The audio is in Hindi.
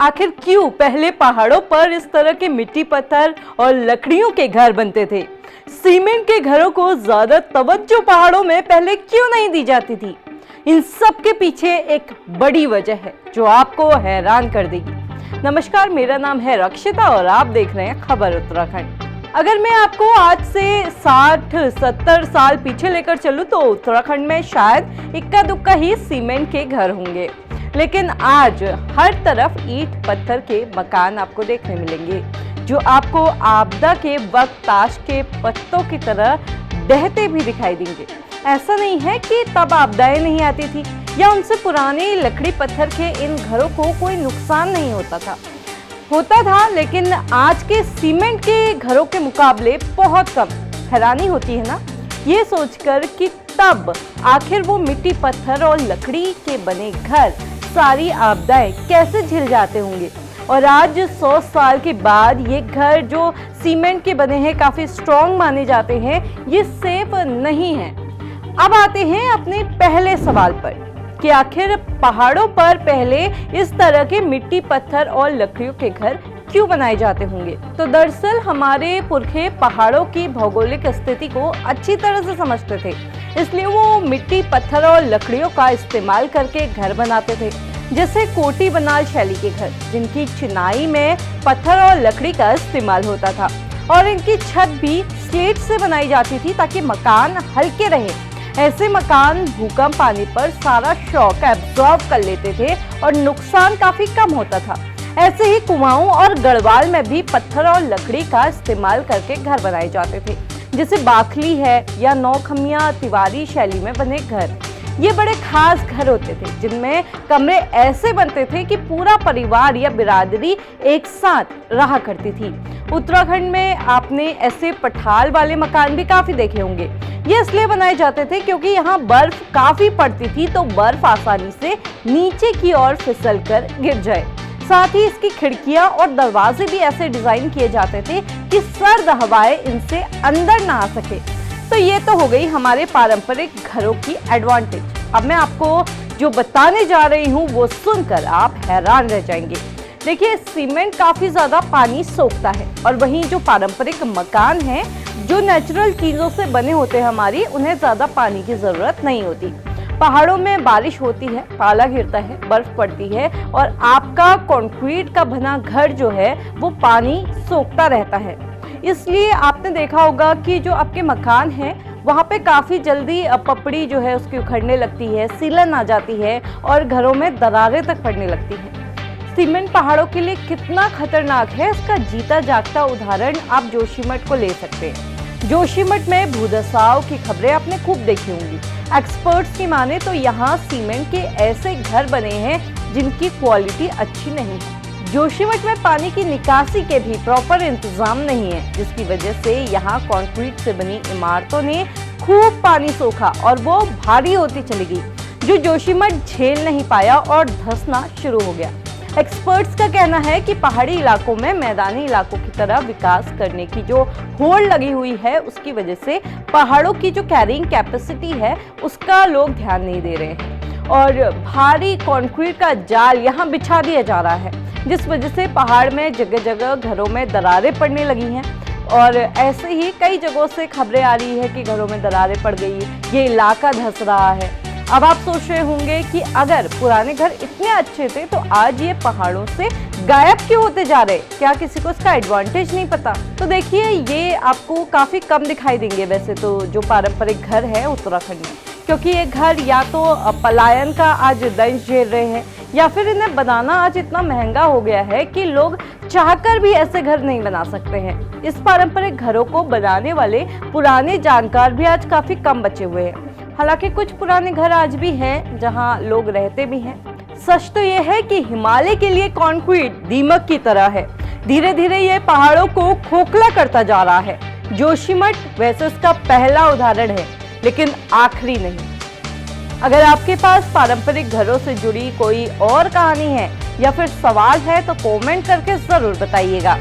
आखिर क्यों पहले पहाड़ों पर इस तरह के मिट्टी पत्थर और लकड़ियों के घर बनते थे? सीमेंट के घरों को ज्यादा तवज्जो पहाड़ों में पहले क्यों नहीं दी जाती थी? इन सब के पीछे एक बड़ी वजह है जो आपको हैरान कर देगी। नमस्कार, मेरा नाम है रक्षिता और आप देख रहे हैं खबर उत्तराखंड। अगर मैं आपको आज से 60-70 साल पीछे लेकर चलूं तो उत्तराखंड में शायद इक्का दुक्का ही सीमेंट के घर होंगे, लेकिन आज हर तरफ ईंट पत्थर के मकान आपको देखने मिलेंगे जो आपको आपदा के वक्त ताश के पत्तों की तरह बहते भी दिखाई देंगे। ऐसा नहीं है कि तब आपदाएं नहीं आती थी या उनसे पुराने लकड़ी पत्थर के इन घरों को कोई नुकसान नहीं होता था, लेकिन आज के सीमेंट के घरों के मुकाबले बहुत कम। हैरानी होती है ना ये सोचकर कि तब आखिर वो मिट्टी पत्थर और लकड़ी के बने घर सारी आपदाएं कैसे झेल जाते होंगे। और आज 100 साल के बाद ये घर जो सीमेंट के बने हैं, काफी स्ट्रॉन्ग माने जाते हैं, ये सेफ नहीं है। अब आते हैं अपने पहले सवाल पर कि आखिर पहाड़ों पर पहले इस तरह के मिट्टी पत्थर और लकड़ियों के घर क्यों बनाए जाते होंगे। तो दरअसल हमारे पुरखे पहाड़ों की भौगोलिक स्थिति को अच्छी तरह से समझते थे, इसलिए वो मिट्टी पत्थर और लकड़ियों का इस्तेमाल करके घर बनाते थे। जैसे कोटी बनाल शैली के घर, जिनकी चिनाई में पत्थर और लकड़ी का इस्तेमाल होता था और इनकी छत भी स्लेट से बनाई जाती थी ताकि मकान हल्के रहे। ऐसे मकान भूकंप आने पर सारा शॉक एब्जॉर्ब कर लेते थे और नुकसान काफी कम होता था। ऐसे ही कुआओं और गढ़वाल में भी पत्थर और लकड़ी का इस्तेमाल करके घर बनाए जाते थे, जैसे बाखली है या नौखमिया तिवारी शैली में बने घर। ये बड़े खास घर होते थे जिनमें कमरे ऐसे बनते थे कि पूरा परिवार या बिरादरी एक साथ रहा करती थी। उत्तराखंड में आपने ऐसे पठाल वाले मकान भी काफी देखे होंगे। ये इसलिए बनाए जाते थे क्योंकि यहाँ बर्फ काफी पड़ती थी, तो बर्फ आसानी से नीचे की ओर फिसल कर गिर जाए। साथ ही इसकी खिड़कियां और दरवाजे भी ऐसे डिजाइन किए जाते थे कि सर्द हवाएं इनसे अंदर ना आ सके। तो ये तो हो गई हमारे पारंपरिक घरों की एडवांटेज। अब मैं आपको जो बताने जा रही हूँ वो सुनकर आप हैरान रह जाएंगे। देखिए, सीमेंट काफी ज्यादा पानी सोखता है और वहीं जो पारंपरिक मकान हैं जो नेचुरल चीजों से बने होते हैं हमारी, उन्हें ज्यादा पानी की जरूरत नहीं होती। पहाड़ों में बारिश होती है, पाला गिरता है, बर्फ पड़ती है और आपका कंक्रीट का बना घर जो है वो पानी सोखता रहता है। इसलिए आपने देखा होगा कि जो आपके मकान हैं वहाँ पे काफ़ी जल्दी पपड़ी जो है उसकी उखड़ने लगती है, सीलन आ जाती है और घरों में दरारें तक पड़ने लगती हैं। सीमेंट पहाड़ों के लिए कितना खतरनाक है, इसका जीता जागता उदाहरण आप जोशीमठ को ले सकते हैं। जोशीमठ में भूधसाव की खबरें आपने खूब देखी होंगी। एक्सपर्ट्स की माने तो यहाँ सीमेंट के ऐसे घर बने हैं जिनकी क्वालिटी अच्छी नहीं है। जोशीमठ में पानी की निकासी के भी प्रॉपर इंतजाम नहीं है, जिसकी वजह से यहाँ कंक्रीट से बनी इमारतों ने खूब पानी सोखा और वो भारी होती चली गई, जो जोशीमठ झेल नहीं पाया और धंसना शुरू हो गया। एक्सपर्ट्स का कहना है कि पहाड़ी इलाकों में मैदानी इलाकों की तरह विकास करने की जो होड़ लगी हुई है, उसकी वजह से पहाड़ों की जो कैरिंग कैपेसिटी है उसका लोग ध्यान नहीं दे रहे हैं और भारी कंक्रीट का जाल यहाँ बिछा दिया जा रहा है, जिस वजह से पहाड़ में जगह जगह घरों में दरारें पड़ने लगी हैं। और ऐसे ही कई जगहों से खबरें आ रही है कि घरों में दरारें पड़ गई, ये इलाका धंस रहा है। अब आप सोच रहे होंगे कि अगर पुराने घर इतने अच्छे थे तो आज ये पहाड़ों से गायब क्यों होते जा रहे, क्या किसी को इसका एडवांटेज नहीं पता? तो देखिए, ये आपको काफी कम दिखाई देंगे वैसे तो जो पारंपरिक घर है उत्तराखंड में, क्योंकि ये घर या तो पलायन का आज दंश झेल रहे हैं या फिर इन्हें बनाना आज इतना महंगा हो गया है कि लोग चाहकर भी ऐसे घर नहीं बना सकते हैं। इस पारंपरिक घरों को बनाने वाले पुराने जानकार भी आज काफी कम बचे हुए हैं। हालांकि कुछ पुराने घर आज भी हैं जहां लोग रहते भी हैं। सच तो यह है कि हिमालय के लिए कंक्रीट दीमक की तरह है, धीरे धीरे ये पहाड़ों को खोखला करता जा रहा है। जोशीमठ वैसे इसका पहला उदाहरण है, लेकिन आखिरी नहीं। अगर आपके पास पारंपरिक घरों से जुड़ी कोई और कहानी है या फिर सवाल है तो कमेंट करके जरूर बताइएगा।